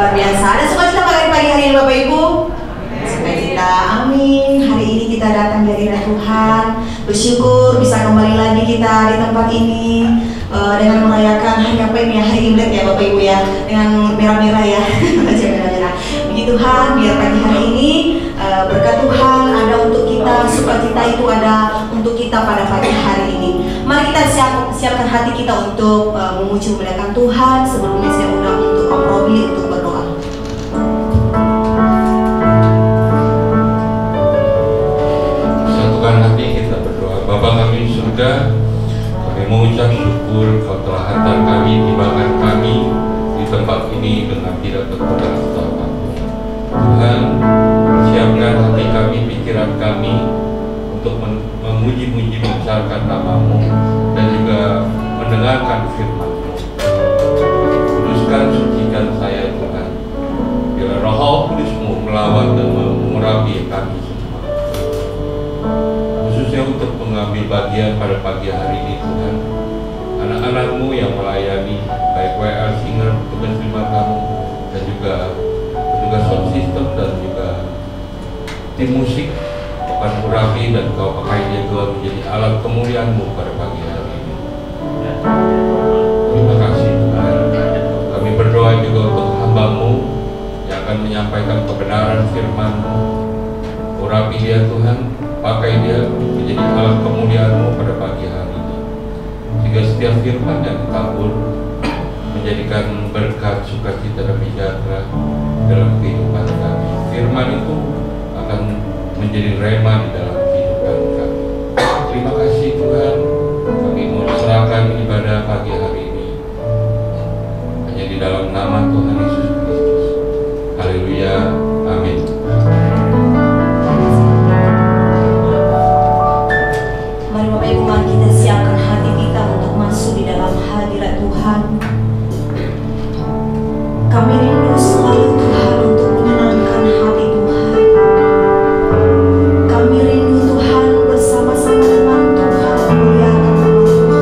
luar biasa. Ada sukacita pagi hari ini Bapak Ibu? Sukacita, amin. Hari ini kita datang dari Tuhan, bersyukur bisa kembali lagi kita di tempat ini dengan merayakan hari apa ini ya, hari Imlek ya Bapak Ibu ya, dengan merah-merah ya, baca merah-merah. Puji Tuhan, biar pagi hari ini berkat Tuhan ada untuk kita, sukacita itu ada untuk kita pada pagi hari ini. Mari kita siapkan hati kita untuk memuji memuliakan Tuhan. Sebelumnya saya undang untuk Om Robi untuk berdoa. Satukan hati kita berdoa. Bapa kami di surga, kami mengucap syukur Kau telah hantar kami, tibakan kami di tempat ini dengan tidak terpedaya apapun. Tuhan, siapkan hati kami, pikiran kami untuk memuji-muji, membesarkan nama-Mu dan juga mendengarkan firman-Mu. Kuduskan, sucikan saya Tuhan, biar Roh Kudus-Mu melawat dan mengurapi kami semua, khususnya untuk mengambil bagian pada pagi hari ini Tuhan. Anak-anak-Mu yang melayani, baik WL Singer, tugas lima kamu, dan juga sound system dan juga tim musik, akan urapi dan Kau pakai dia Tuhan menjadi alat kemuliaan-Mu pada pagi hari ini. Terima kasih Tuhan. Kami berdoa juga untuk hamba-Mu yang akan menyampaikan kebenaran firman-Mu. Urapi dia Tuhan, pakai dia menjadi alat kemuliaan-Mu pada pagi hari ini, sehingga setiap firman yang dikabul menjadikan berkat, sukacita dan sejahtera dalam kehidupan kami. Firman itu akan menjadi rema di dalam kehidupan kami. Terima kasih Tuhan. Kami mau serahkan ibadah pagi hari ini hanya di dalam nama Tuhan Yesus Kristus. Haleluya. Amin. Mari Bapak Ibu, mari kita siapkan hati kita untuk masuk di dalam hadirat Tuhan. Kami rindu selalu Tuhan untuk menyenangkan hati Tuhan. Kami rindu Tuhan bersama-sama dengan Tuhan memuliakan nama Tuhan.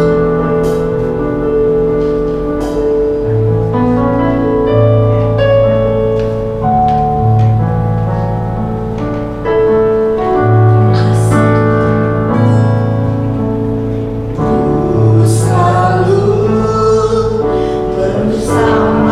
Ku selalu bersamamu.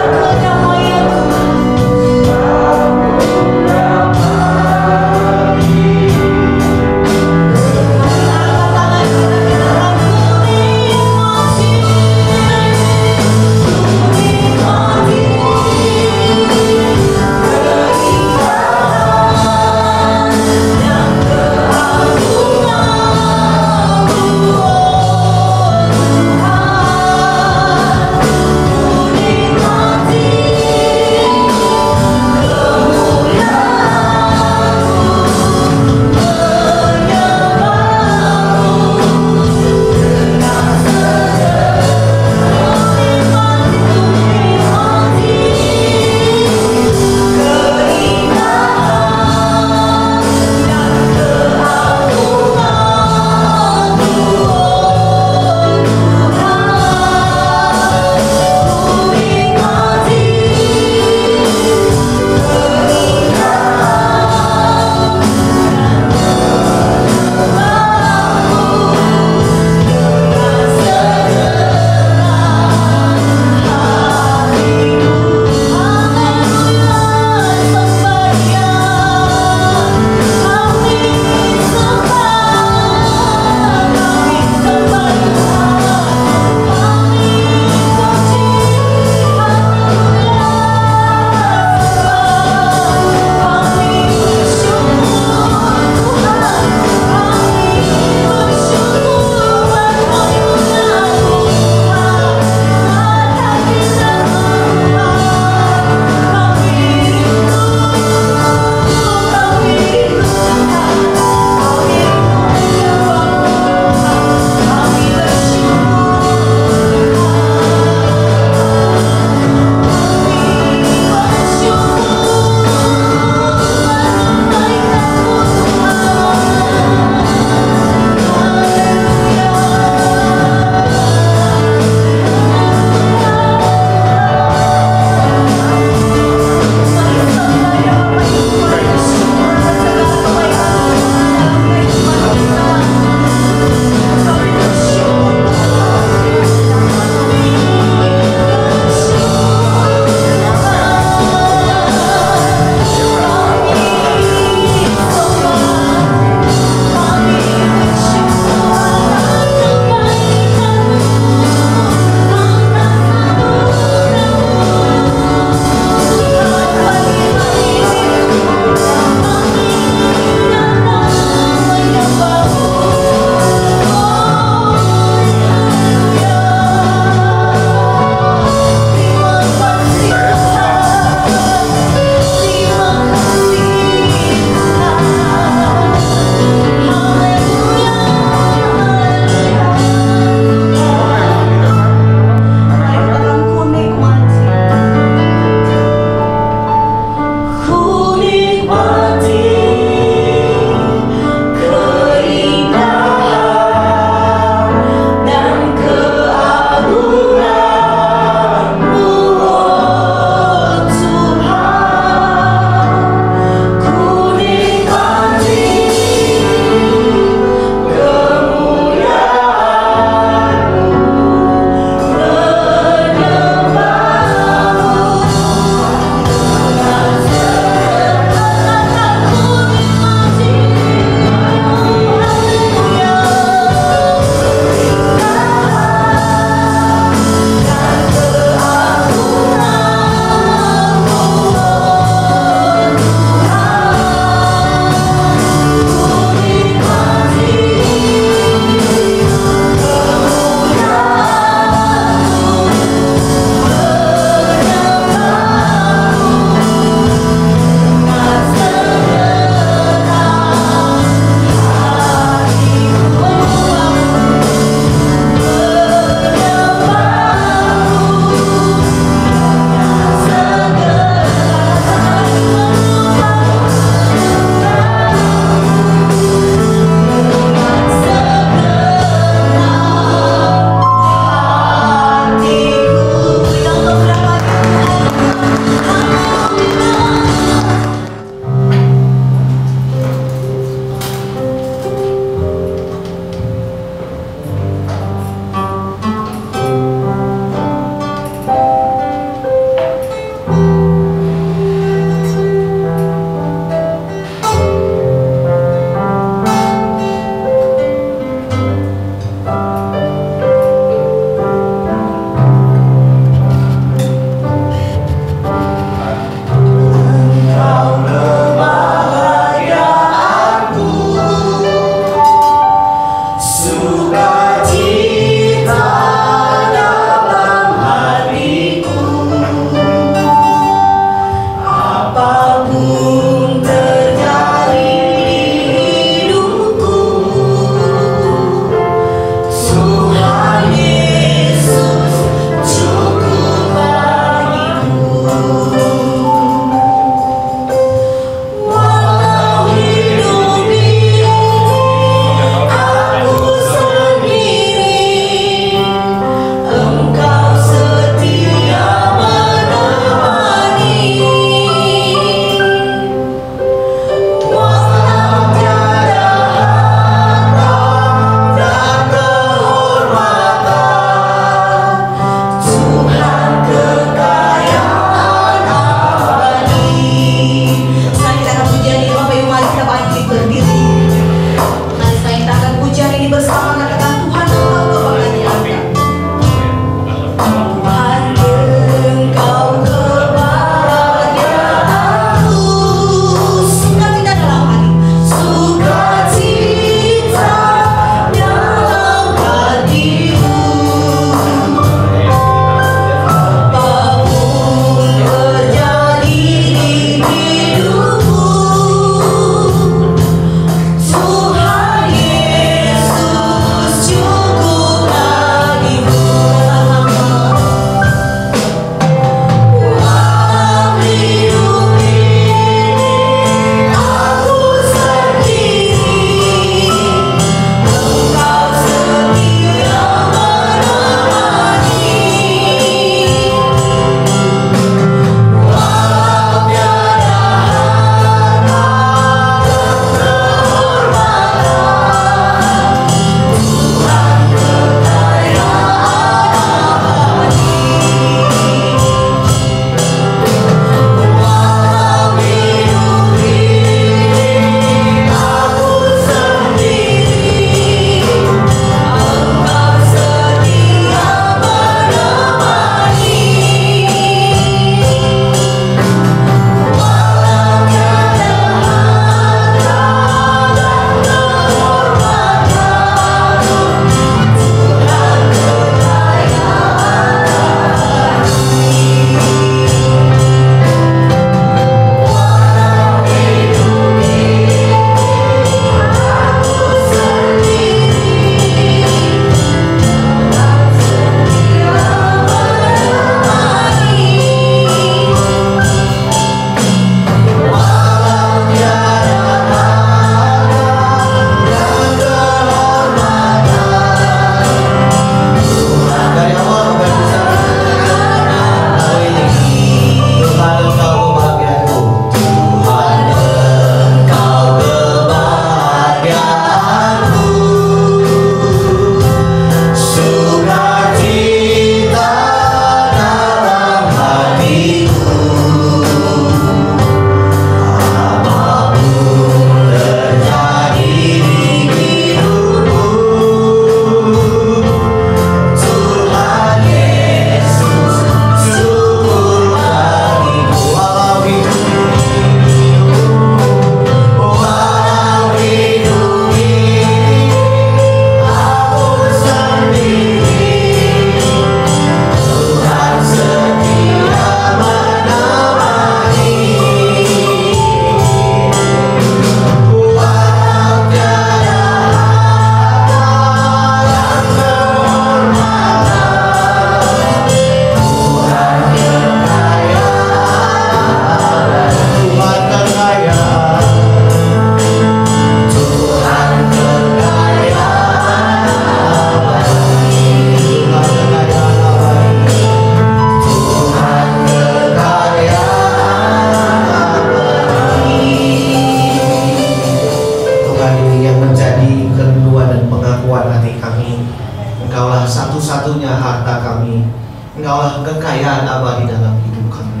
Engkaulah kekayaan abadi dalam hidup kami.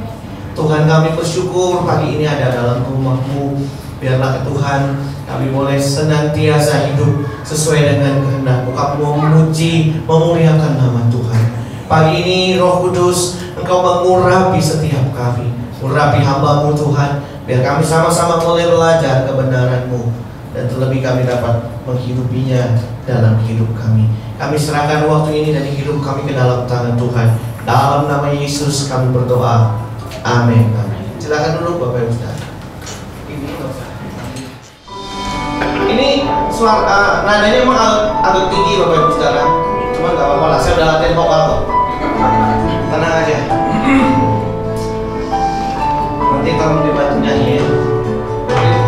Tuhan, kami bersyukur pagi ini ada dalam rumah-Mu. Biarlah Tuhan kami boleh senantiasa hidup sesuai dengan kehendak-Mu. Kami memuji, memuliakan nama Tuhan. Pagi ini Roh Kudus, Engkau mengurapi setiap kami, urapi hamba-Mu Tuhan. Biar kami sama-sama boleh belajar kebenaran-Mu, dan terlebih kami dapat menghidupinya dalam hidup kami. Kami serahkan waktu ini dan hidup kami ke dalam tangan Tuhan. Dalam nama Yesus kami berdoa. Amin. Amin. Silakan duduk Bapak Ibu Saudara. Ini suara nadanya emang agak tinggi Bapak Ibu Saudara. Cuman gak apa-apa lah, saya udah latihan vokal kok. Tenang aja. Nanti kalau dibantu nyanyi,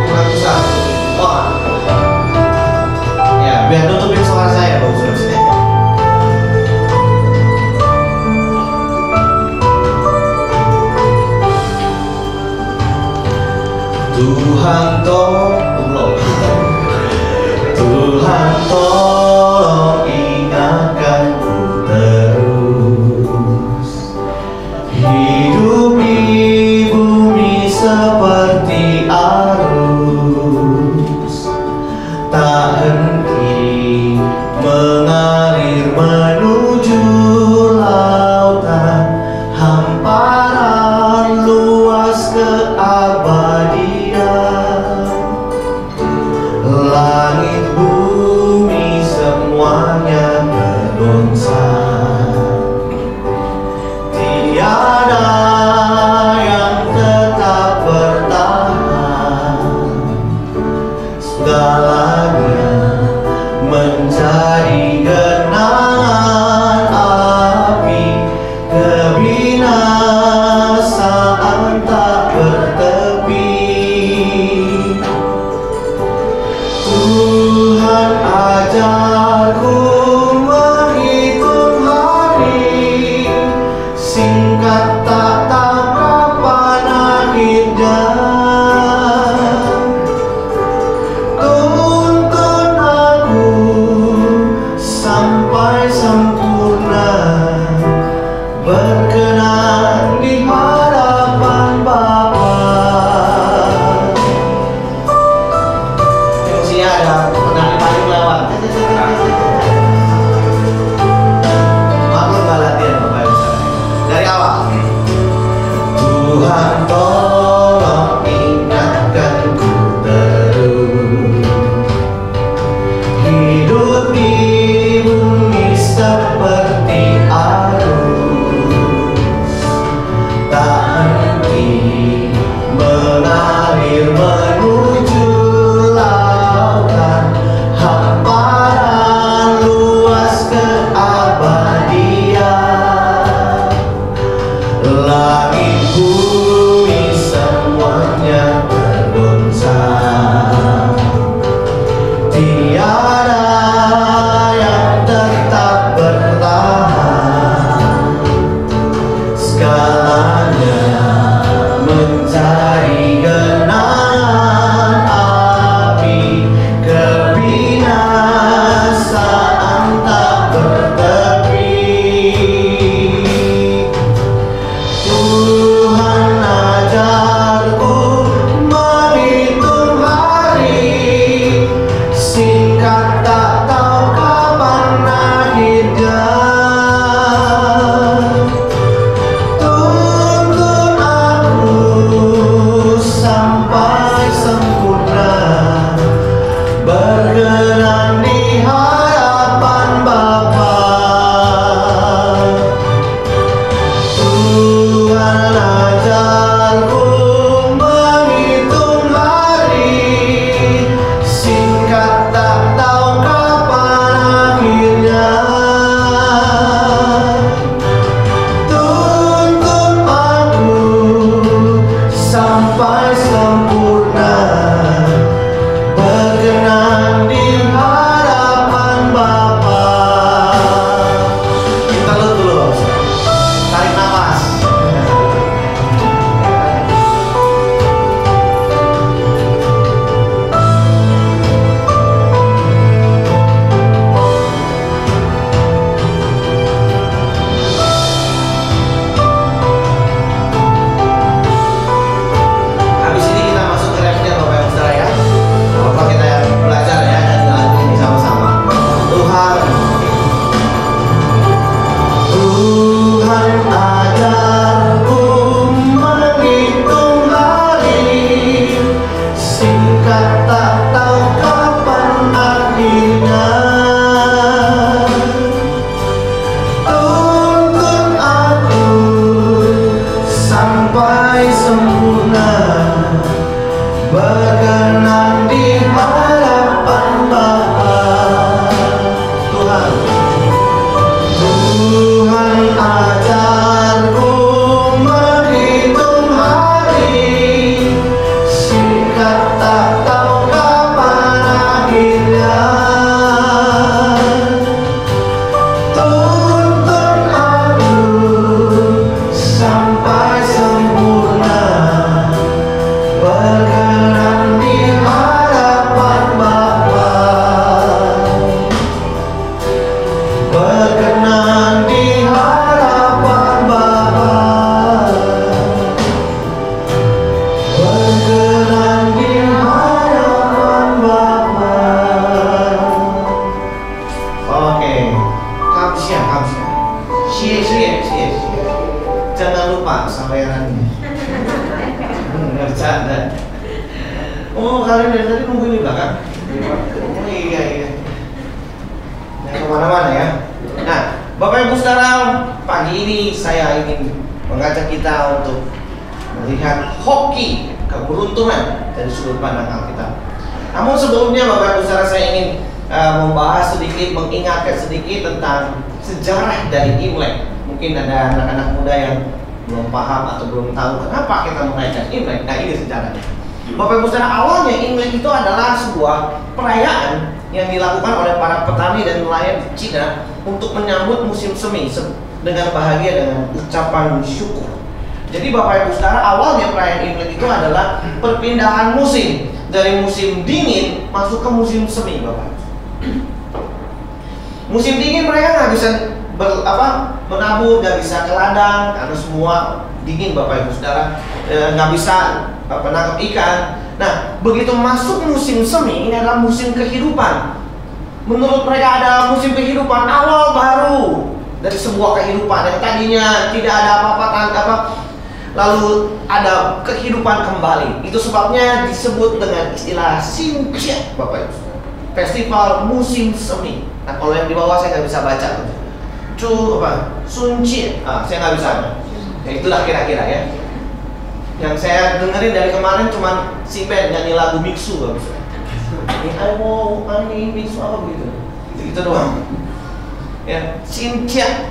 kurang usah. Wah. Ya, biar tutupin suara saya Bapak Saudara. Tuhan tolong, Tuhan tolong ingatkanku terus. Hidup di bumi seperti arus, tak henti mengalir menuju lautan, hamparan luas keabadian. Langit bumi semuanya bergoncang, tiada yang tetap bertahan. berkenan di hadapan Bapa. Tuhan, Tuhan ajarku menghitung hari, singkat tak tahu kapan akhirnya. Tuntun aku sampai sempurna, berkenan di hadapan Bapa, berkenan di hadapan Bapa, berkenan di hadapan Bapa. Oke, kamsia. Cie. Jangan lupa sawerannya. Bercanda. Oh, kalian dari tadi nungguin di belakang? Oh iya. Jangan kemana-mana ya. Nah, Bapak Ibu Saudara, pagi ini saya ingin mengajak kita untuk melihat hoki keberuntungan dari sudut pandang Alkitab. Namun sebelumnya Bapak Ibu Saudara, saya ingin membahas sedikit, mengingatkan sedikit tentang sejarah dari Imlek. Mungkin ada anak-anak muda yang belum paham atau belum tahu kenapa kita merayakan Imlek. Nah, ini sejarahnya. Bapak Ibu Saudara, awalnya Imlek itu adalah sebuah perayaan yang dilakukan oleh para petani dan nelayan di Cina untuk menyambut musim semi dengan bahagia, dengan ucapan syukur. Jadi Bapak Ibu Saudara, awalnya perayaan Imlek itu adalah perpindahan musim dari musim dingin masuk ke musim semi, Bapak. Musim dingin mereka nggak bisa menabur, nggak bisa ke ladang karena semua dingin, Bapak Ibu Saudara, nggak bisa menangkap ikan. Nah, begitu masuk musim semi, ini adalah musim kehidupan. Menurut mereka ada musim kehidupan, awal baru dari sebuah kehidupan yang tadinya tidak ada apa-apa, lalu ada kehidupan kembali. Itu sebabnya disebut dengan istilah Xinjie, Bapak Ibu. Festival musim semi. Nah, kalau yang di bawah saya nggak bisa baca. Sunjie, saya nggak bisa. Ya, itulah kira-kira ya. Yang saya dengerin dari kemarin cuma si Ben nyanyi lagu Mixu, nggak bisa. Ini Mixu apa begitu? Gitu doang. Ya, Xinjie,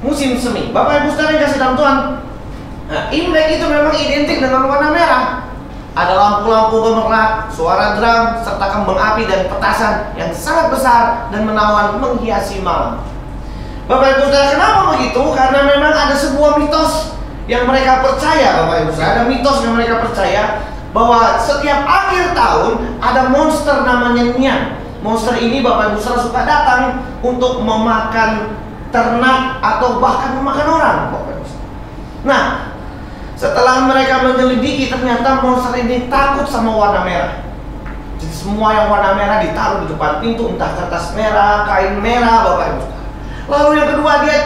musim semi. Bapak Ibu Saudara yang kasih dalam Tuhan. Nah, Imlek itu memang identik dengan warna merah. Ada lampu-lampu gemerlap, suara drum, serta kembang api dan petasan yang sangat besar dan menawan menghiasi malam. Bapak Ibu Saudara, kenapa begitu? Karena memang ada sebuah mitos yang mereka percaya, Bapak Ibu Saudara. Ada mitos yang mereka percaya bahwa setiap akhir tahun ada monster namanya Nian. Monster ini Bapak Ibu Saudara suka datang untuk memakan ternak atau bahkan memakan orang, Bapak Ibu Saudara. Nah, setelah mereka menyelidiki, ternyata monster ini takut sama warna merah. Jadi semua yang warna merah ditaruh di depan pintu, entah kertas merah, kain merah, Bapak Ibu. Lalu yang kedua, dia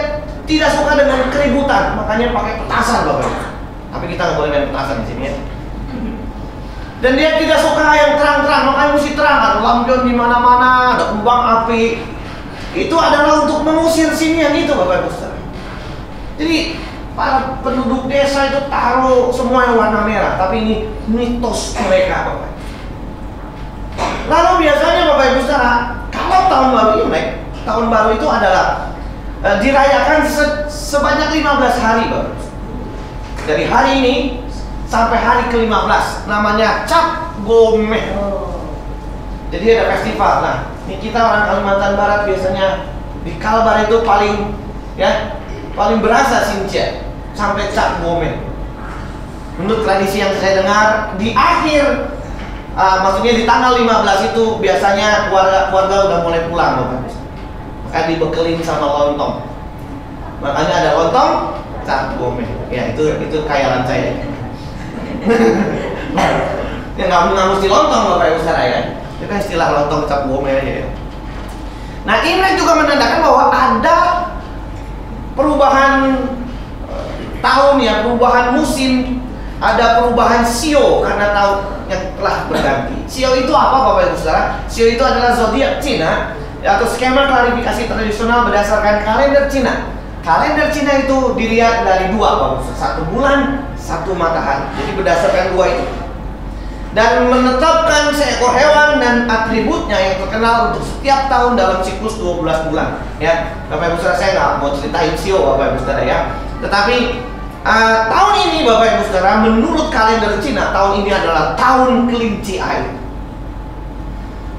tidak suka dengan keributan, makanya pakai petasan, Bapak Ibu. Tapi kita nggak boleh main petasan di sini ya. Dan dia tidak suka yang terang-terang, makanya mesti terang. Ada lampion di mana-mana, ada kembang api. Itu adalah untuk mengusir sinian itu, Bapak Ibu. Jadi para penduduk desa itu taruh semua yang warna merah, tapi ini mitos mereka, Bapak. Lalu biasanya Bapak Ibu Saudara, kalau tahun baru Imlek, tahun baru itu adalah dirayakan sebanyak 15 hari, Bapak. Dari hari ini sampai hari ke-15, namanya Cap Gomeh. Jadi ada festival. Nah, ini kita orang Kalimantan Barat biasanya di Kalbar itu paling berasa Xinjie sampai Cap Gomeh. Menurut tradisi yang saya dengar, di akhir maksudnya di tanggal 15 itu biasanya keluarga udah mulai pulang, Bapak. Maka dibekelin sama lontong. Makanya ada lontong Cap Gomeh. Ya, itu khayalan saya. Ya nggak mesti lontong, Bapak Ibu Saudara ya. Itu kan istilah lontong Cap Gomeh aja ya. Nah, Imlek juga menandakan bahwa ada perubahan tahun ya, perubahan musim, ada perubahan sio karena tahun yang telah berganti. Sio itu apa, Bapak Ibu Saudara? Sio itu adalah zodiak Cina atau skema klarifikasi tradisional berdasarkan kalender Cina. Kalender Cina itu dilihat dari dua, Bapak Ibu. Satu bulan, satu matahari. Jadi berdasarkan dua itu. dan menetapkan seekor hewan dan atributnya yang terkenal untuk setiap tahun dalam siklus 12 bulan. Ya, Bapak Ibu Saudara, saya nggak mau ceritain sio Bapak Ibu Saudara ya. Tetapi tahun ini Bapak Ibu Saudara, menurut kalender Cina, tahun ini adalah tahun kelinci air.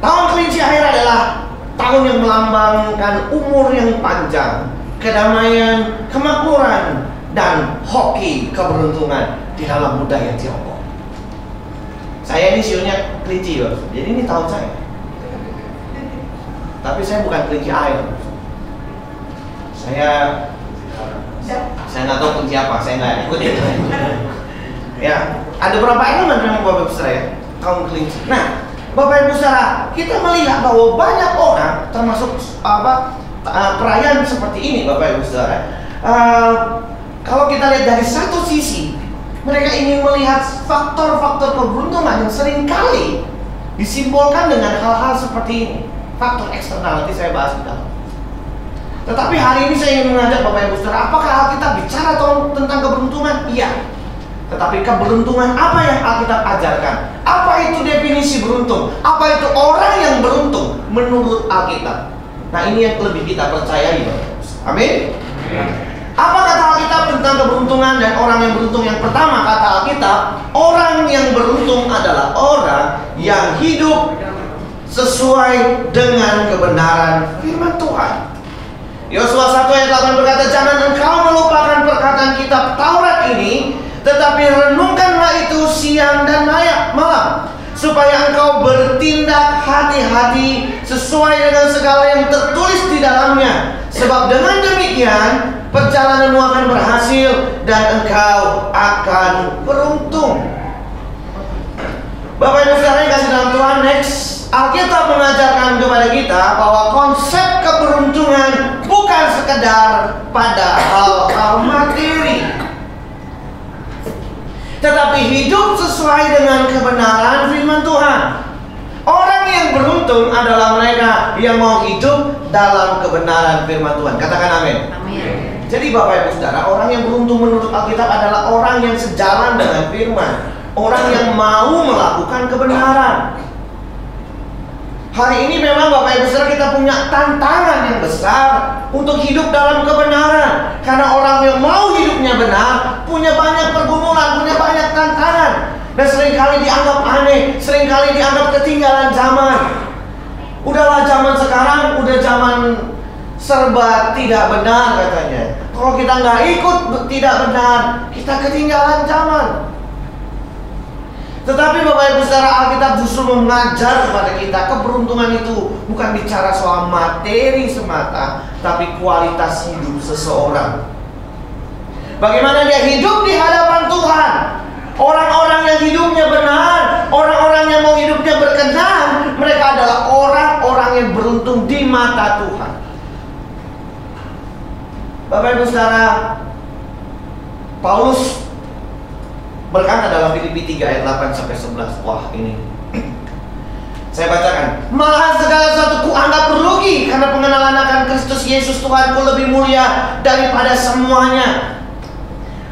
Tahun kelinci air adalah tahun yang melambangkan umur yang panjang, kedamaian, kemakmuran, dan hoki keberuntungan di dalam budaya Tiongkok. Saya ini sionya kelinci, Bos. Jadi ini tahun saya. Tapi saya bukan kelinci air. Saya nggak tahu kelinci apa, saya nggak ikutin. Ya, ada beberapa elemen memang Bapak Ibu Saudara ya, tahun kelinci. Nah, Bapak Ibu Saudara, kita melihat bahwa banyak orang, termasuk perayaan seperti ini Bapak Ibu Saudara. Kalau kita lihat dari satu sisi, mereka ingin melihat faktor-faktor keberuntungan yang seringkali disimbolkan dengan hal-hal seperti ini. Faktor eksternal, nanti saya bahas di dalam. Tetapi hari ini saya ingin mengajak Bapak Ibu Saudara, apakah Alkitab bicara tentang keberuntungan? Iya. Tetapi keberuntungan apa yang Alkitab ajarkan? Apa itu definisi beruntung? Apa itu orang yang beruntung menurut Alkitab? Nah, ini yang lebih kita percayai, Bapak. Amin. Apa kata Alkitab tentang keberuntungan dan orang yang beruntung? Yang pertama, kata Alkitab, orang yang beruntung adalah orang yang hidup sesuai dengan kebenaran firman Tuhan. Yosua 1 ayat 8 berkata, jangan engkau melupakan perkataan kitab Taurat ini, tetapi renungkanlah itu siang dan malam, supaya engkau bertindak hati-hati sesuai dengan segala yang tertulis di dalamnya. Sebab dengan demikian perjalananmu akan berhasil dan engkau akan beruntung. Bapak Ibu Saudara yang kasih dalam Tuhan, next, Alkitab mengajarkan kepada kita bahwa konsep keberuntungan bukan sekedar pada hal-hal materi, tetapi hidup sesuai dengan kebenaran firman Tuhan. Orang yang beruntung adalah mereka yang mau hidup dalam kebenaran firman Tuhan. Katakan amin. Amin. Jadi Bapak Ibu Saudara, orang yang beruntung menurut Alkitab adalah orang yang sejalan dengan firman, orang yang mau melakukan kebenaran. Hari ini memang Bapak Ibu Saudara, kita punya tantangan yang besar untuk hidup dalam kebenaran. Karena orang yang mau hidupnya benar punya banyak pergumulan, punya banyak tantangan, dan seringkali dianggap aneh, seringkali dianggap ketinggalan zaman. Udahlah, zaman sekarang udah zaman serba tidak benar katanya. Kalau kita nggak ikut tidak benar, kita ketinggalan zaman. Tetapi Bapak Ibu Saudara, Alkitab justru mengajar kepada kita keberuntungan itu bukan bicara soal materi semata, tapi kualitas hidup seseorang. Bagaimana dia hidup di hadapan Tuhan. Orang-orang yang hidupnya benar, orang-orang yang mau hidupnya berkenan, mereka adalah orang-orang yang beruntung di mata Tuhan. Bapak Ibu Saudara, Paulus berkata dalam Filipi 3 ayat 8 sampai 11. Wah, ini saya bacakan. Malah segala sesuatu kuanggap rugi karena pengenalan akan Kristus Yesus Tuhanku lebih mulia daripada semuanya.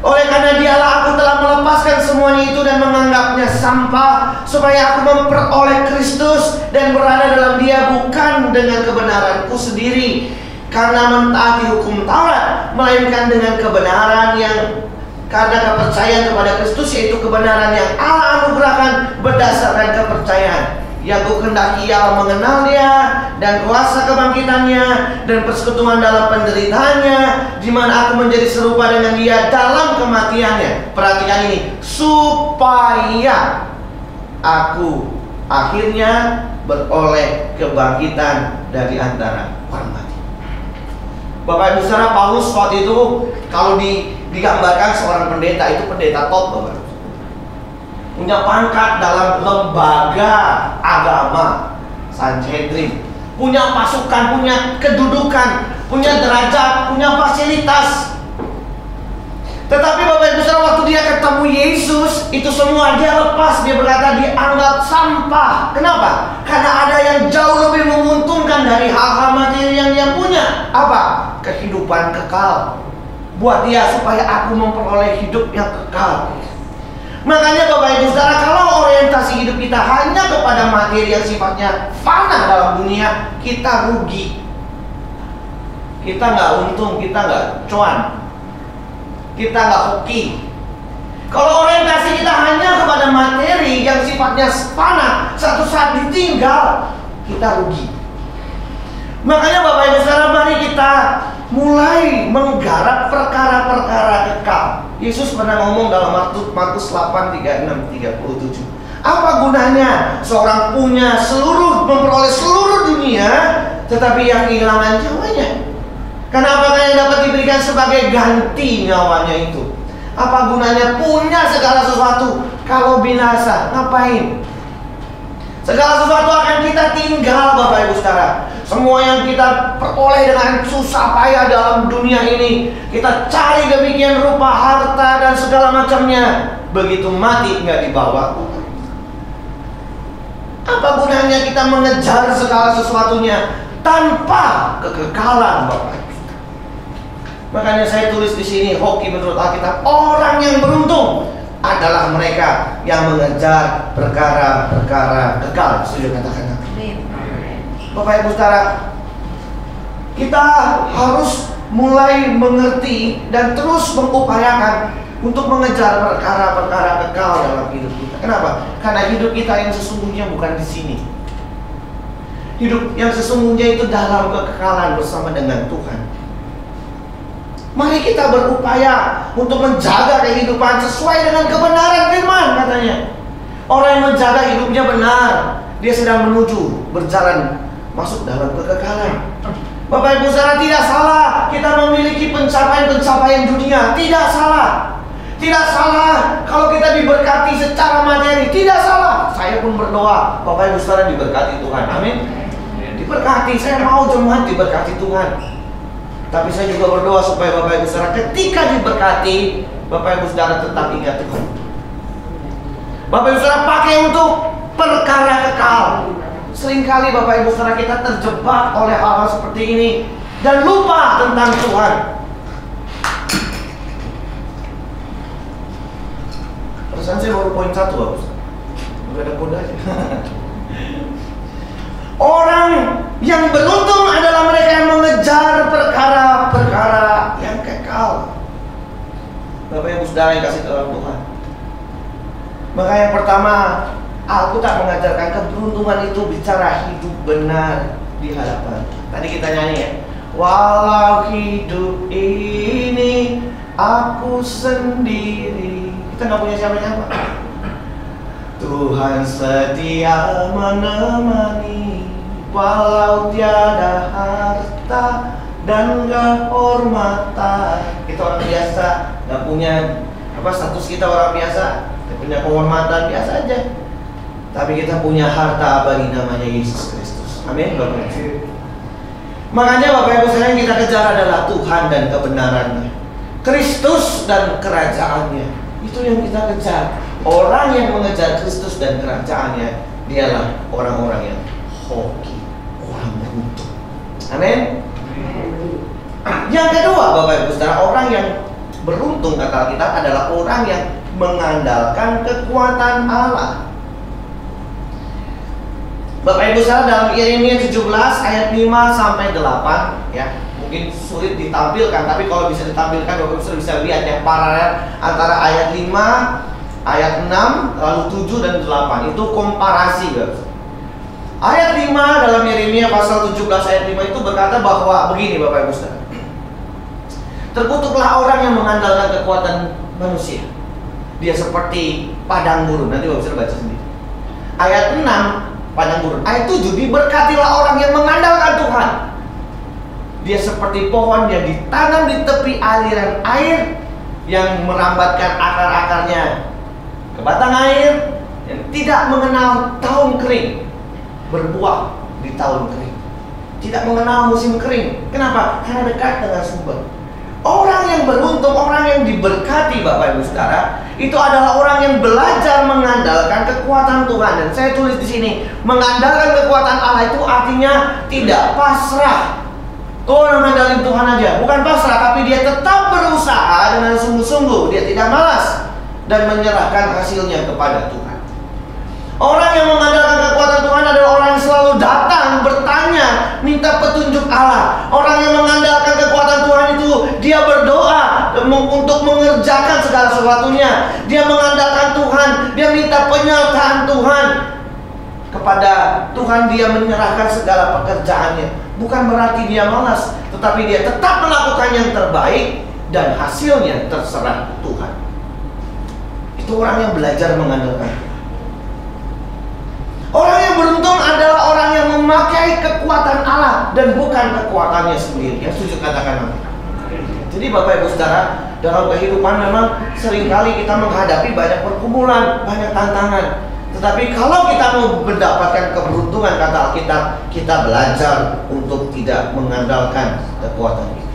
Oleh karena dialah aku telah melepaskan semuanya itu dan menganggapnya sampah, supaya aku memperoleh Kristus dan berada dalam Dia bukan dengan kebenaranku sendiri karena mentaati hukum Taurat, melainkan dengan kebenaran yang karena kepercayaan kepada Kristus, yaitu kebenaran yang Allah anugerahkan berdasarkan kepercayaan. Yang kuhendaki ialah mengenal Dia dan kuasa kebangkitannya dan persekutuan dalam penderitaannya, di mana aku menjadi serupa dengan Dia dalam kematiannya. Perhatikan ini, supaya aku akhirnya beroleh kebangkitan dari antara orang mati. Bapak Ibu Saudara, Paulus waktu itu kalau digambarkan seorang pendeta, itu pendeta top, Bapak. Punya pangkat dalam lembaga agama Sanhedrin, punya pasukan, punya kedudukan, punya derajat, punya fasilitas. Tetapi Bapak Ibu Saudara, waktu dia ketemu Yesus, itu semua dia lepas. Dia berkata dianggap sampah. Kenapa? Karena ada yang jauh lebih menguntungkan dari hal-hal materi yang dia punya. Apa? Kehidupan kekal. Buat dia, supaya aku memperoleh hidup yang kekal. Makanya Bapak Ibu Saudara, kalau orientasi hidup kita hanya kepada materi yang sifatnya fana dalam dunia, kita rugi. Kita nggak untung, kita nggak cuan, kita nggak hoki. Kalau orientasi kita hanya kepada materi yang sifatnya fana, satu saat ditinggal, kita rugi. Makanya Bapak Ibu Saudara, mari kita mulai menggarap perkara-perkara kekal. Yesus pernah ngomong dalam Markus 8:36-37. Apa gunanya seorang memperoleh seluruh dunia, tetapi yang kehilangan nyawanya? Karena apakah yang dapat diberikan sebagai ganti nyawanya itu? Apa gunanya punya segala sesuatu kalau binasa? Ngapain? Segala sesuatu akan kita tinggal, Bapak Ibu Saudara. Semua yang kita peroleh dengan susah payah dalam dunia ini, kita cari demikian rupa harta dan segala macamnya, begitu mati nggak dibawa. Apa gunanya kita mengejar segala sesuatunya tanpa kekekalan, Bapak Ibu? Makanya saya tulis di sini, hoki menurut Alkitab, orang yang beruntung adalah mereka yang mengejar perkara-perkara kekal. Setuju katakan amin. Bapak Ibu Saudara, kita harus mulai mengerti dan terus mengupayakan untuk mengejar perkara-perkara kekal dalam hidup kita. Kenapa? Karena hidup kita yang sesungguhnya bukan di sini. Hidup yang sesungguhnya itu dalam kekekalan bersama dengan Tuhan. Mari kita berupaya untuk menjaga kehidupan sesuai dengan kebenaran firman, katanya. Orang yang menjaga hidupnya benar, dia sedang menuju berjalan masuk dalam kekekalan. Bapak Ibu Saudara, tidak salah kita memiliki pencapaian-pencapaian dunia. Tidak salah. Tidak salah kalau kita diberkati secara materi. Tidak salah. Saya pun berdoa Bapak Ibu Saudara diberkati Tuhan. Amin. Diberkati. Saya mau jemaat diberkati Tuhan. Tapi saya juga berdoa supaya Bapak Ibu Saudara ketika diberkati, Bapak Ibu Saudara tetap ingat Tuhan. Bapak Ibu Saudara pakai untuk perkara kekal. Seringkali Bapak Ibu Saudara kita terjebak oleh hal-hal seperti ini dan lupa tentang Tuhan. Perasaan saya baru poin 1, Bapak. Udah ada kode aja. Orang yang beruntung adalah mereka yang mengejar perkara-perkara yang kekal. Bapak Ibu Saudara yang kasih dalam Tuhan. Maka yang pertama, Alkitab mengajarkan keberuntungan itu bicara hidup benar di hadapan. Tadi kita nyanyi ya. Walau hidup ini aku sendiri. Kita nggak punya siapa-siapa. Tuhan setia menemani, walau tiada harta dan kehormatan. Kita orang biasa, nggak punya status kita orang biasa, nggak punya kehormatan biasa aja. Tapi kita punya harta abadi namanya Yesus Kristus. Amin, Bapak Ibu. Makanya Bapak Ibu sekalian, kita kejar adalah Tuhan dan kebenarannya, Kristus dan kerajaannya. Itu yang kita kejar. Orang yang mengejar Kristus dan kerajaannya, dialah orang-orang yang hoki, orang beruntung. Amin. Yang kedua, Bapak Ibu Saudara, orang yang beruntung kata kita adalah orang yang mengandalkan kekuatan Allah. Bapak Ibu Saudara, dalam Yeremia 17 ayat 5-8 ya. Mungkin sulit ditampilkan, tapi kalau bisa ditampilkan Bapak Ibu Saudara bisa lihat ya, paralel antara ayat 5, ayat 6, lalu 7 dan 8. Itu komparasi, guys. Ayat 5 dalam Yeremia pasal 17 ayat 5 itu berkata bahwa begini Bapak Ibu Saudara. Terkutuklah orang yang mengandalkan kekuatan manusia. Dia seperti padang gurun. Nanti Bapak Ibu baca sendiri. Ayat 6 padang gurun. Ayat 7 diberkatilah orang yang mengandalkan Tuhan. Dia seperti pohon yang ditanam di tepi aliran air, yang merambatkan akar-akarnya ke batang air, yang tidak mengenal tahun kering, berbuah di tahun kering, tidak mengenal musim kering. Kenapa? Karena dekat dengan sumber. Orang yang beruntung, orang yang diberkati Bapak Ibu Saudara, itu adalah orang yang belajar mengandalkan kekuatan Tuhan. Dan saya tulis di sini, mengandalkan kekuatan Allah itu artinya tidak pasrah. Tuhan mengandalkan Tuhan aja, bukan pasrah, tapi dia tetap berusaha dengan sungguh-sungguh. Dia tidak malas dan menyerahkan hasilnya kepada Tuhan. Orang yang minta petunjuk Allah. Orang yang mengandalkan kekuatan Tuhan itu, dia berdoa untuk mengerjakan segala sesuatunya. Dia mengandalkan Tuhan, dia minta penyertaan Tuhan. Kepada Tuhan dia menyerahkan segala pekerjaannya. Bukan berarti dia malas, tetapi dia tetap melakukan yang terbaik, dan hasilnya terserah Tuhan. Itu orang yang belajar mengandalkan. Orang yang beruntung adalah orang yang memakai kekuatan Allah dan bukan kekuatannya sendiri. Yang setuju katakan amin. Jadi Bapak Ibu Saudara, dalam kehidupan memang seringkali kita menghadapi banyak pergumulan, banyak tantangan. Tetapi kalau kita mau mendapatkan keberuntungan, kata Alkitab, kita belajar untuk tidak mengandalkan kekuatan kita,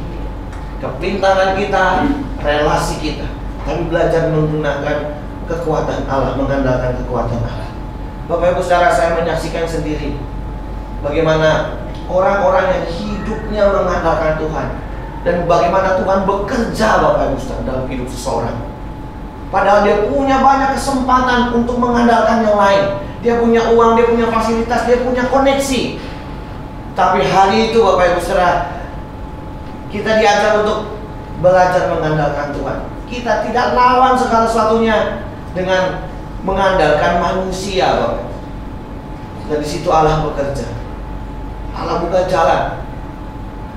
kepintaran kita, relasi kita, tapi belajar menggunakan kekuatan Allah, mengandalkan kekuatan Allah. Bapak Ibu Saudara, saya menyaksikan sendiri bagaimana orang-orang yang hidupnya mengandalkan Tuhan, dan bagaimana Tuhan bekerja Bapak Ibu Saudara dalam hidup seseorang. Padahal dia punya banyak kesempatan untuk mengandalkan yang lain. Dia punya uang, dia punya fasilitas, dia punya koneksi. Tapi hari itu Bapak Ibu Saudara, kita diajar untuk belajar mengandalkan Tuhan. Kita tidak lawan segala sesuatunya dengan mengandalkan manusia, Bapak. Dan di situ Allah bekerja. Allah buka jalan.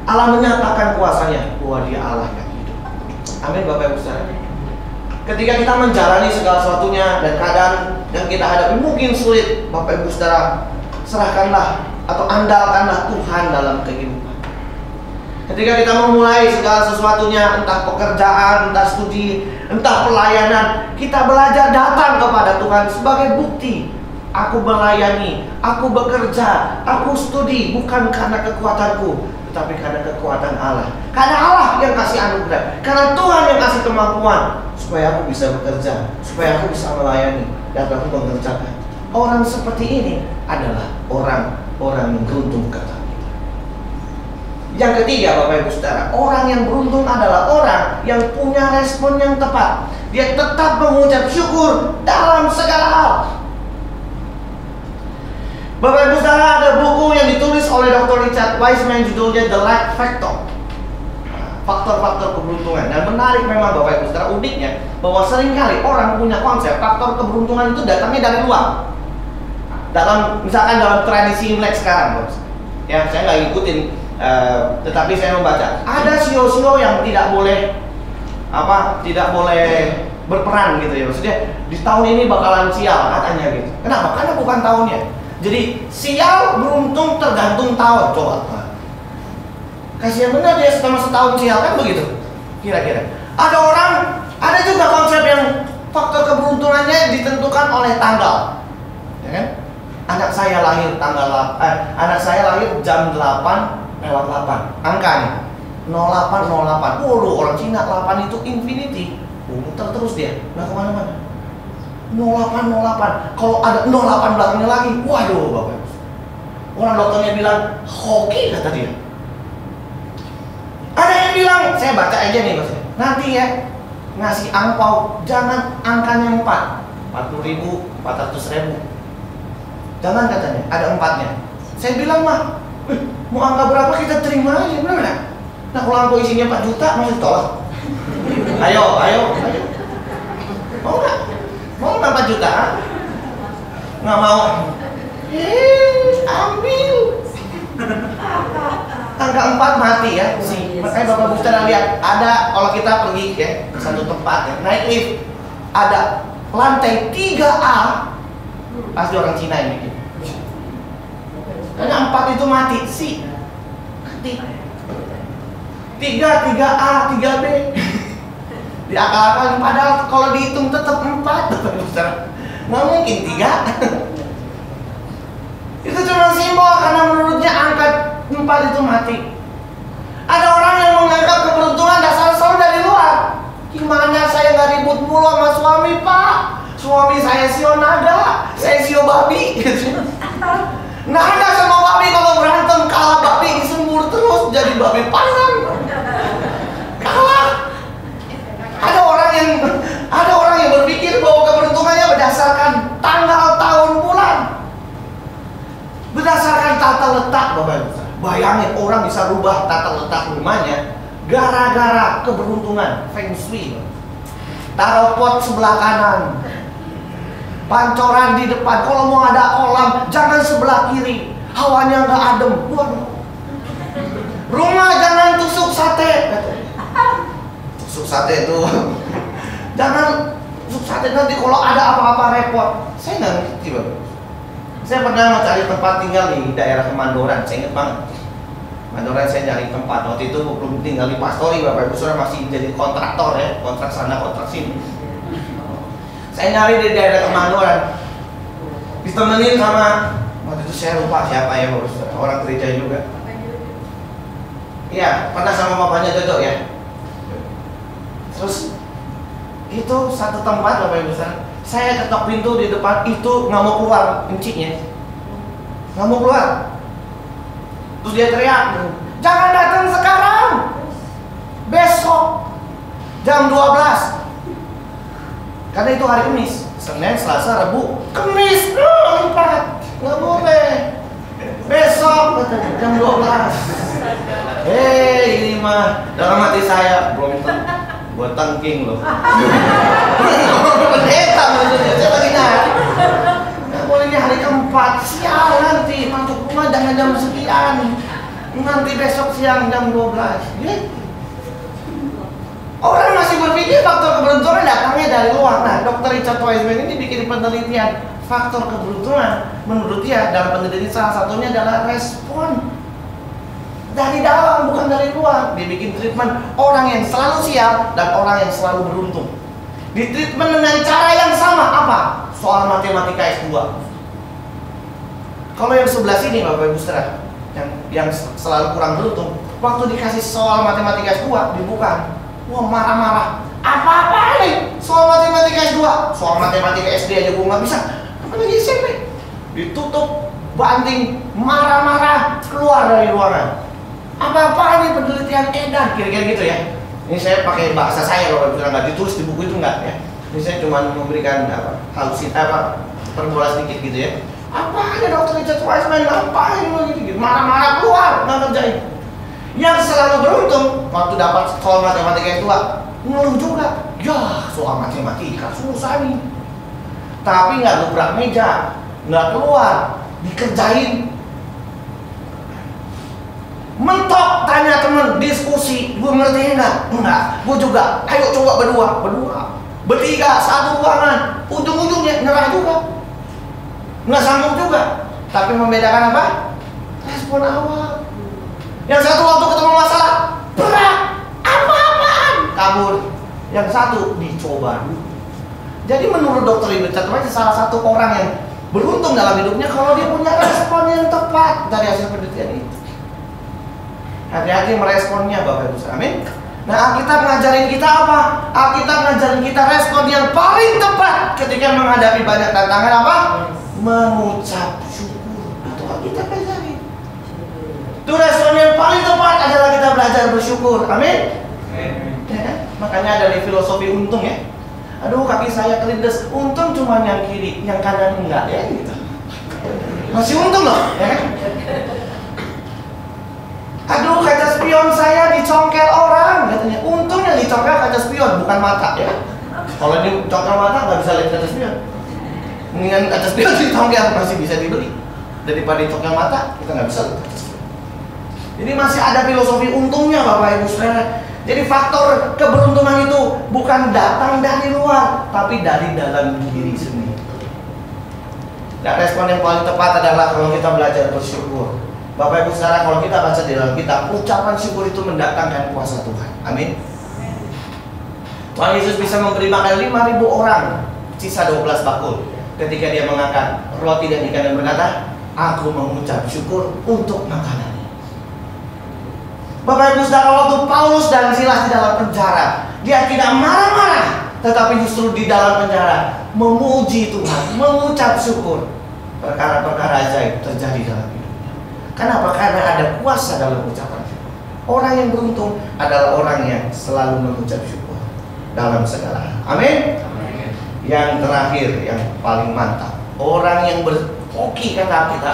Allah menyatakan kuasanya bahwa dia Allah yang hidup. Amin Bapak Ibu Saudara. Ketika kita menjalani segala sesuatunya dan keadaan yang kita hadapi mungkin sulit, Bapak Ibu Saudara, serahkanlah atau andalkanlah Tuhan dalam kehidupan. Ketika kita memulai segala sesuatunya, entah pekerjaan, entah studi, entah pelayanan, kita belajar datang kepada Tuhan sebagai bukti. Aku melayani, aku bekerja, aku studi bukan karena kekuatanku, tetapi karena kekuatan Allah. Karena Allah yang kasih anugerah, karena Tuhan yang kasih kemampuan, supaya aku bisa bekerja, supaya aku bisa melayani, dan aku mengerjakan. Orang seperti ini adalah orang-orang yang beruntung, kata kita. Yang ketiga Bapak Ibu Saudara, orang yang beruntung adalah orang yang punya respon yang tepat. Dia tetap mengucap syukur dalam segala hal. Bapak Ibu Saudara, ada buku yang ditulis oleh Dr. Richard Wiseman, judulnya The Luck Factor, faktor-faktor keberuntungan. Dan menarik memang Bapak Ibu Saudara, uniknya bahwa seringkali orang punya konsep faktor keberuntungan itu datangnya dari luar. Misalkan dalam tradisi Imlek sekarang, ya saya nggak ngikutin, tetapi saya membaca ada sio-sio yang tidak boleh berperan gitu ya. Maksudnya di tahun ini bakalan sial katanya gitu. Kenapa? Karena bukan tahunnya. Jadi sial beruntung tergantung tahun. Coba kasihan benar dia selama setahun sial, kan begitu kira-kira. Ada juga konsep yang faktor keberuntungannya ditentukan oleh tanggal, ya kan? Anak saya lahir jam 8:08, angka nih 0808. Waduh, orang Cina 8 itu infinity, muter terus dia, nggak kemana-mana. 0808, kalau ada 08 belakangnya lagi, waduh Bapak. Orang dokternya bilang hoki, kata dia. Ada yang bilang, saya baca aja nih maksudnya, nanti ya ngasih angpau jangan angkanya 40.000, 400.000, jangan katanya, ada 4-nya. Saya bilang mah, mau angka berapa kita terima aja, benar nggak? Nah kalau angpau isinya 4 juta, masih tolak. Ayo. Mau nggak? Mau 4 juta? Nggak mau. Ambil. Angka 4 mati ya. Makanya Bapak Ibu Saudara lihat, ada kalau kita pergi ya ke satu tempat ya, naik lift, ada lantai 3A, pasti orang Cina yang bikin. Karena 4 itu mati sih. 3A, 3B. Diakal-akalin, padahal kalau dihitung tetap 4. Nggak mungkin 3. Itu cuma simbol, karena menurutnya angka 4 itu mati. Ada orang yang menganggap keberuntungan dasar selalu dari luar. Gimana saya nggak ribut mulu sama suami, Pak? Suami saya sio naga, saya sio babi. Nggak ada sama babi kalau berantem, kalah babi disembur terus jadi babi pasang. Kalah. Ada orang yang berpikir bahwa keberuntungannya berdasarkan tanggal, tahun, bulan, berdasarkan tata letak, Bapak Ibu. Bayangin orang bisa rubah tata letak rumahnya gara-gara keberuntungan, feng shui. Taruh pot sebelah kanan, pancoran di depan. Kalau mau ada kolam, jangan sebelah kiri, hawanya nggak adem. Waduh. Rumah jangan tusuk sate. Tusuk sate itu jangan tusuk sate, nanti kalau ada apa-apa repot. Saya nggak ngerti, Bapak. Saya pernah mencari tempat tinggal di daerah Kemandoran. Saya ingat banget, Kemandoran saya nyari tempat. Waktu itu belum tinggal di Pastori, Bapak Ibu Saudara, masih jadi kontraktor ya, kontrak sana kontrak sini. Saya nyari di daerah Kemandoran, ditemenin sama, waktu itu saya lupa siapa ya, Bapak Saudara, orang gereja juga. Iya, pernah sama bapaknya Jojo ya. Terus itu satu tempat, Bapak Ibu Saudara, saya ketok pintu di depan, itu nggak mau keluar enciknya, nggak mau keluar. Terus dia teriak, jangan datang sekarang, besok jam 12. Karena itu hari Kamis, Senin, Selasa, Rabu, Kamis, 4, nggak boleh. Besok jam 12. Ini mah dalam hati saya belum buat tangking loh. Pendeta maksudnya, saya lagi nyari. Nggak boleh di hari keempat, sial nanti masuk rumah jangan jam sekian. Nanti besok siang jam 12. Orang masih berpikir faktor keberuntungan datangnya dari luar. Nah, Dr. Richard Wiseman ini bikin penelitian faktor keberuntungan. Menurut dia dalam penelitian salah satunya adalah respon dari dalam, bukan dari luar. Dia bikin treatment orang yang selalu sial dan orang yang selalu beruntung. Di treatment dengan cara yang sama, apa? Soal matematika S2. Kalau yang sebelah sini, Bapak Ibu Saudara, yang selalu kurang beruntung, waktu dikasih soal matematika S2 dibuka, wah marah-marah. Apa-apa nih soal matematika S2? Soal matematika SD aja gue nggak bisa, apalagi SMP. Ditutup, banting, marah-marah, keluar dari ruangan. Apa-apa nih penelitian edan, kira-kira gitu ya. Ini saya pakai bahasa saya, kalau misalnya nggak ditulis di buku itu nggak ya. Ini saya cuma memberikan perbola sedikit gitu ya. Apa ada Dr. Richard Wiseman, ngapain gitu, marah-marah keluar, nggak kerjain. Yang selalu beruntung waktu dapat soal matematika S2 ngeluh juga, ya soal matematika susah nih. Tapi nggak gebrak meja, nggak keluar, dikerjain. Mentok, tanya temen, diskusi, gue ngerti enggak? Enggak, gue juga. Ayo coba berdua, bertiga, satu ruangan. Ujung-ujungnya nyerah juga, nggak sanggup juga. Tapi membedakan apa? Respon awal. Yang satu waktu ketemu masalah berat, apa-apaan, kabur. Yang satu dicoba dulu. Jadi menurut Dr. Richard Wiseman, salah satu orang yang beruntung dalam hidupnya kalau dia punya respon yang tepat dari hasil penelitian itu. Hati-hati meresponnya, Bapak Ibu. Amin. Nah, Alkitab ngajarin kita apa? Alkitab ngajarin kita respon yang paling tepat ketika menghadapi banyak tantangan apa? Mengucap syukur. Itu Alkitab ngajarin. Itu respon yang paling tepat adalah kita belajar bersyukur. Amin. Ya, makanya ada di filosofi untung ya. Aduh, kaki saya kelindes. Untung cuma yang kiri, yang kanan enggak ya gitu. Masih untung loh, ya. Aduh, kaca spion saya dicongkel orang, katanya. Untung yang dicongkel kaca spion, bukan mata ya. Kalau dicongkel mata nggak bisa lihat kaca spion. Mendingan kaca spion dicongkel, masih bisa dibeli. Daripada dicongkel mata, kita nggak bisa lihat kaca spion. Jadi masih ada filosofi untungnya, Bapak Ibu Saudara. Jadi faktor keberuntungan itu bukan datang dari luar, tapi dari dalam diri sendiri. Dan respon yang paling tepat adalah kalau kita belajar bersyukur. Bapak Ibu Saudara, kalau kita baca di dalam kitab, ucapan syukur itu mendatangkan kuasa Tuhan. Amin. Tuhan Yesus bisa memberi makan 5.000 orang, sisa 12 bakul. Ketika dia mengangkat roti dan ikan dan berkata, aku mengucap syukur untuk makanan. Bapak Ibu Saudara, waktu Paulus dan Silas di dalam penjara, dia tidak marah-marah, tetapi justru di dalam penjara memuji Tuhan, mengucap syukur. Perkara-perkara ajaib terjadi dalam hidup. Kenapa? Karena ada kuasa dalam ucapan syukur. Orang yang beruntung adalah orang yang selalu mengucap syukur dalam segala hal. Amin. Yang terakhir, yang paling mantap, orang yang berhoki kata kita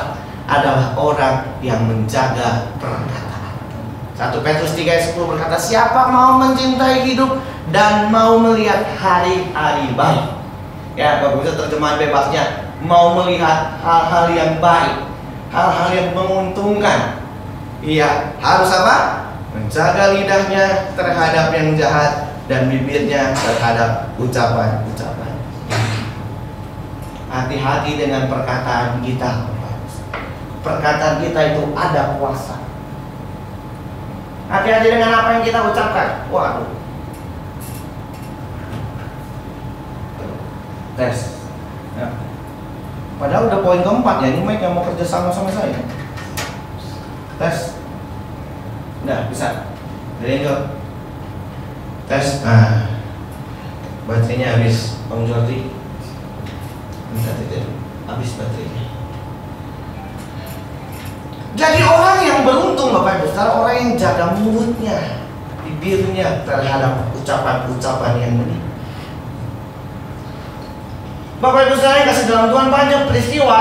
adalah orang yang menjaga perkataan. 1 Petrus 3 ayat 10 berkata, siapa mau mencintai hidup dan mau melihat hari-hari baik. Ya, Bapak bisa terjemahan bebasnya, mau melihat hal-hal yang baik, hal-hal yang menguntungkan. Ia harus apa? Menjaga lidahnya terhadap yang jahat dan bibirnya terhadap ucapan-ucapan. Hati-hati dengan perkataan kita. Perkataan kita itu ada kuasa. Hati-hati dengan apa yang kita ucapkan. Waduh. Tes. Ya. Padahal udah poin keempat ya. Ini Mike yang mau kerja sama saya. Tes. Udah bisa. Jadi itu. Tes. Nah. Baterainya habis. Bang Jordi. Minta titik. Habis baterainya. Jadi orang yang beruntung Bapak Ibu Saudara, orang yang jaga mulutnya, bibirnya terhadap ucapan-ucapan yang benar. Bapak Ibu Saudara yang kasih dalam Tuhan, banyak peristiwa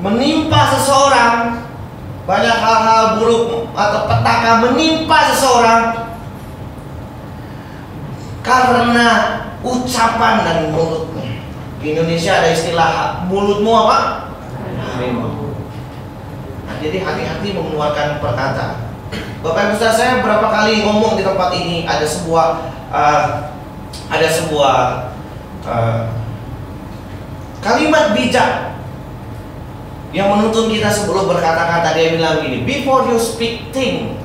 menimpa seseorang, banyak hal-hal buruk atau petaka menimpa seseorang karena ucapan dan mulutnya. Di Indonesia ada istilah mulutmu apa? Jadi hati-hati mengeluarkan perkataan. Bapak Ibu Saudara, saya berapa kali ngomong di tempat ini, ada sebuah kalimat bijak yang menuntun kita sebelum berkata-kata. Dia bilang gini, before you speak, think.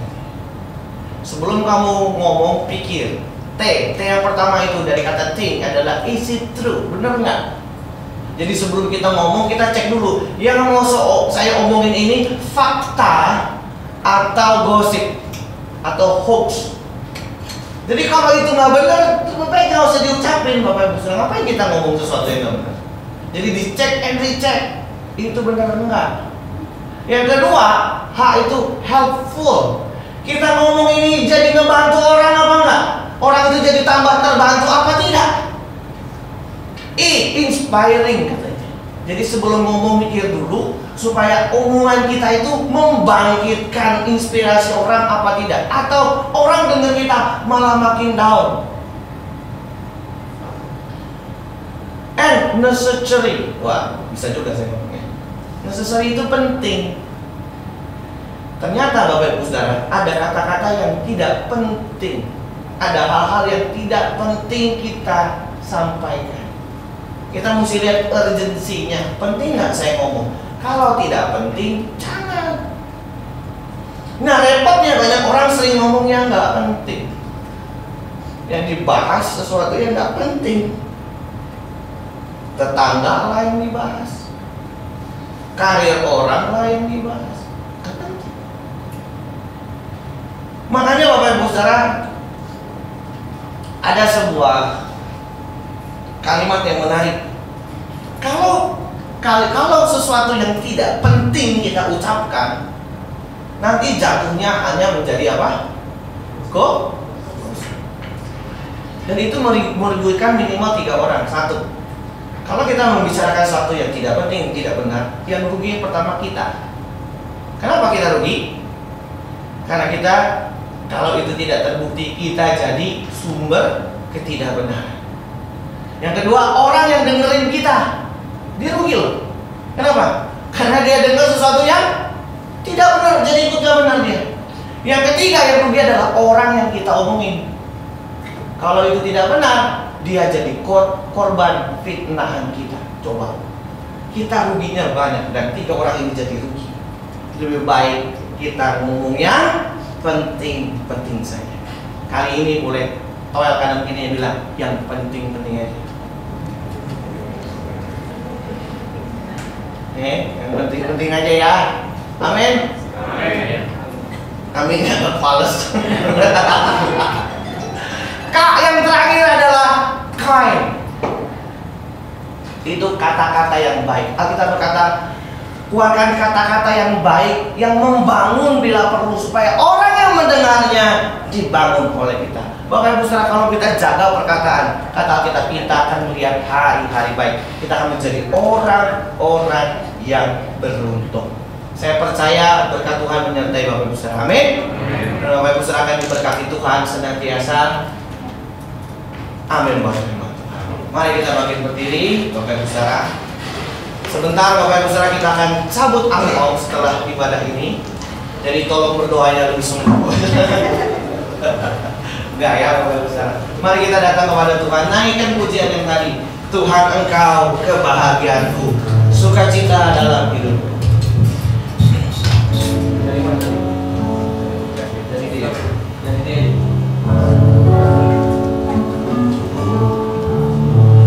Sebelum kamu ngomong, pikir. T yang pertama itu dari kata think adalah is it true? Benar nggak? Jadi sebelum kita ngomong, kita cek dulu, yang mau saya omongin ini fakta atau gosip atau hoax. Jadi kalau itu nggak benar, Bapak nggak usah diucapin, Bapak Ibu Saudara. Ngapain kita ngomong sesuatu yang nggak benar? Jadi dicek and recheck, itu benar enggak. Yang kedua, H itu helpful. Kita ngomong ini jadi ngebantu orang apa enggak? Orang itu jadi tambah terbantu apa tidak? Inspiring katanya. Jadi sebelum ngomong mikir dulu supaya omongan kita itu membangkitkan inspirasi orang apa tidak, atau orang dengar kita malah makin down. And necessary. Wah, bisa juga saya ngomongnya. Necessary itu penting. Ternyata Bapak Ibu Saudara, ada kata-kata yang tidak penting. Ada hal-hal yang tidak penting kita sampaikan. Kita mesti lihat urgensinya. Penting nggak saya ngomong? Kalau tidak penting, jangan. Nah, repotnya banyak orang sering ngomongnya nggak penting. Yang dibahas sesuatu yang nggak penting. Tetangga lah yang dibahas, karir orang lah yang dibahas. Nggak penting. Makanya Bapak Ibu Saudara, ada sebuah kalimat yang menarik. Kalau sesuatu yang tidak penting kita ucapkan, nanti jatuhnya hanya menjadi apa? Dan itu merugikan minimal 3 orang. 1, kalau kita membicarakan sesuatu yang tidak penting, tidak benar, yang rugi pertama kita. Kenapa kita rugi? Karena kita, kalau itu tidak terbukti, kita jadi sumber ketidakbenaran. Yang kedua, orang yang dengerin kita, dia rugi loh. Kenapa? Karena dia dengar sesuatu yang tidak benar, jadi ikut gak benar dia. Yang ketiga yang rugi adalah orang yang kita omongin. Kalau itu tidak benar, dia jadi korban fitnahan kita. Coba, kita ruginya banyak dan 3 orang ini jadi rugi. Lebih baik kita ngomong yang penting-penting saja. Kali ini boleh toel kanan kiri yang bilang yang penting-penting aja. Yang penting-penting aja ya. Amin. Amin. Amin ya, fals. Kak, yang terakhir adalah kind. Itu kata-kata yang baik. Alkitab berkata, keluarkan kata-kata yang baik, yang membangun bila perlu, supaya orang yang mendengarnya dibangun oleh kita. Bapak Ibu Saudara, kalau kita jaga perkataan, kata kita akan melihat hari-hari baik. Kita akan menjadi orang-orang yang beruntung. Saya percaya berkat Tuhan menyertai Bapak Ibu Saudara. Amin. Dan Bapak Ibu Saudara akan diberkati Tuhan senantiasa. Amin. Bapak Ibu. Mari kita bangkit berdiri, Bapak Ibu Saudara. Sebentar Bapak Ibu Saudara, kita akan cabut angpau setelah ibadah ini. Jadi tolong berdoanya lebih sungguh. Enggak ya Bapak Ibu Saudara. Mari kita datang kepada Tuhan, naikkan pujian yang tadi. Tuhan, Engkau kebahagiaanku, sukacita dalam hidupku. Dari mana? Dari dia. Dari dia.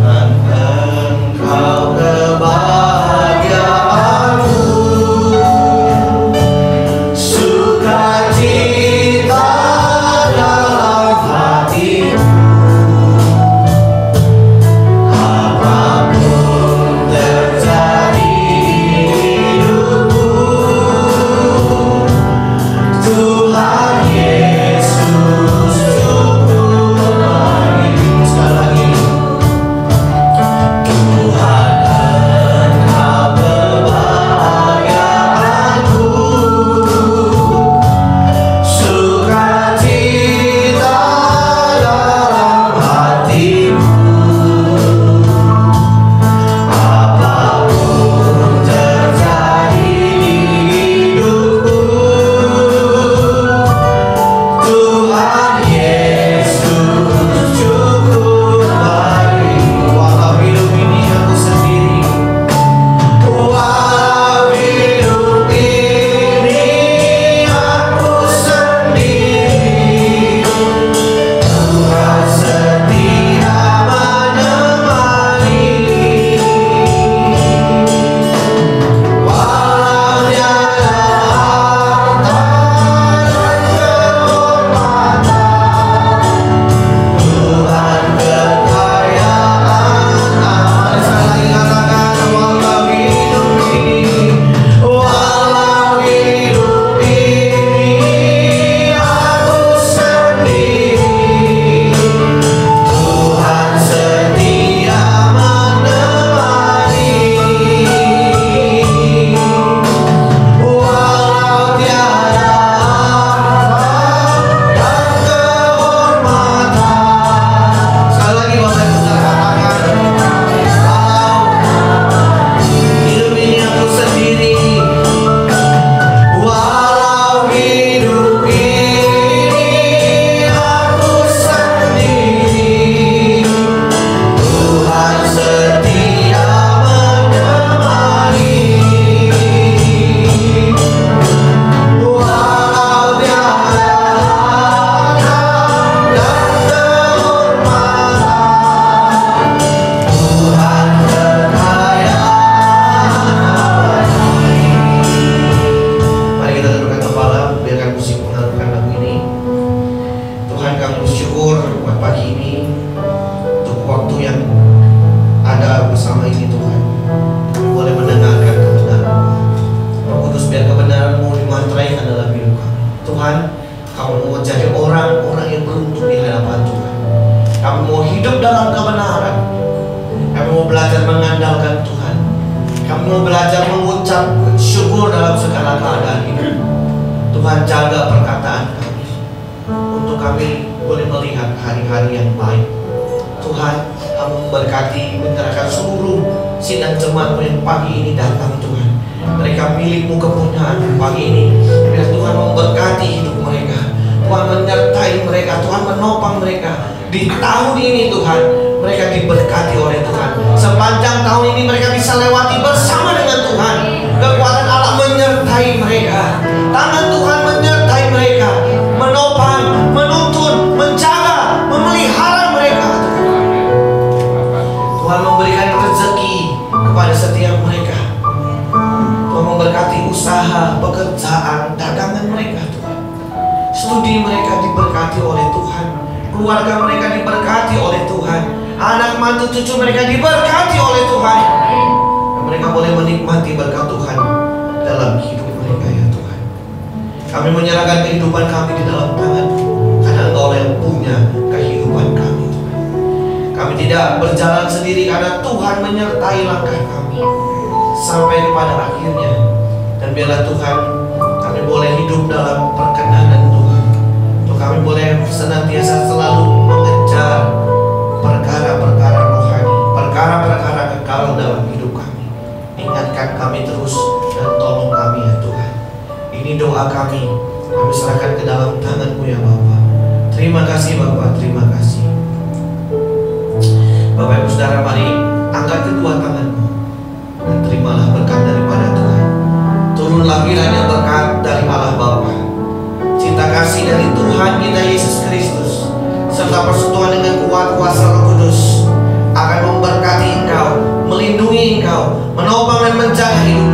Engkau kebahagiaanku, sukacita dalam hatiku. Apapun terjadi hidupku, Tuhan Yesus cukup bagiku. Sekali lagi. Tuhan, Engkau kebahagiaanku, sukacita dalam hatiku. Apapun terjadi di hidupku, Tuhan Yesus cukup bagiku. Walau hidup ini aku sendiri, walau hidup ini aku sendiri, Tuhan setia menemani. Walau tiada harta dan kehormatan, Tuhan kekayaan. Sekali lagi katakan, walau hidup ini, walau hidup ini aku sendiri, Tuhan setia menemani. Walau tiada harta dan kehormatan. Sekali lagi Bapak Ibu Saudara katakan, walau hidup ini aku sendiri, walau hidup ini aku sendiri, Tuhan setia menemani. Walau tiada harta dan kehormatan, Tuhan kekayaan. Mari kita tundukkan kepala, biarkan musik mengalunkan lagu ini. Tuhan, kami bersyukur buat pagi ini, untuk waktu yang ada bersama ini Tuhan. Kami boleh mendengarkan kebenaran. Roh Kudus, biar kebenaran-Mu dimantraikan dalam hidup kami. Tuhan, kami mau jadi orang-orang yang beruntung di hadapan Tuhan. Kami mau hidup dalam kebenaran. Kami mau belajar mengandalkan Tuhan. Kami mau belajar mengucap syukur dalam segala keadaan hidup. Tuhan, jaga perkataan kami, untuk kami boleh melihat hari-hari yang baik. Tuhan, kami memberkati, menyerahkan seluruh sidang jemaat yang pagi ini datang Tuhan. Mereka milik-Mu kepunyaan pagi ini. Biar Tuhan memberkati hidup mereka, Tuhan menyertai mereka, Tuhan menopang mereka. Di tahun ini Tuhan, mereka diberkati oleh Tuhan. Sepanjang tahun ini mereka bisa lewati bersama dengan Tuhan. Kekuatan Allah menyertai mereka. Tangan Tuhan menyertai mereka, menopang, menuntun, menjaga, memelihara mereka. Tuhan memberikan rezeki kepada setiap mereka. Tuhan memberkati usaha, pekerjaan, dagangan mereka Tuhan. Studi mereka diberkati oleh Tuhan. Keluarga mereka diberkati oleh Tuhan. Anak mantu cucu mereka diberkati oleh Tuhan. Dan mereka boleh menikmati berkat Tuhan dalam hidup mereka ya Tuhan. Kami menyerahkan kehidupan kami di dalam tangan-Mu, karena Engkau yang punya kehidupan kami Tuhan. Kami tidak berjalan sendiri, karena Tuhan menyertai langkah kami sampai kepada akhirnya. Dan Dan biarlah Tuhan, kami boleh hidup dalam perkenan Tuhan. Untuk kami boleh senantiasa selalu mengejar perkara-perkara rohani, perkara-perkara kekal dalam hidup kami. Ingatkan kami terus dan tolong kami ya Tuhan. Ini doa kami serahkan ke dalam tangan-Mu ya Bapa. Terima kasih Bapa, terima kasih. Bapak Ibu Saudara, mari angkat kedua tangan-Mu dan terimalah berkat daripada Tuhan. Turunlah kiranya berkat dari Allah Bapa, cinta kasih dari Tuhan kita Yesus Kristus, serta persekutuan dengan kuat kuasa Roh Kudus akan memberkati engkau, melindungi engkau, menopang dan menjaga hidup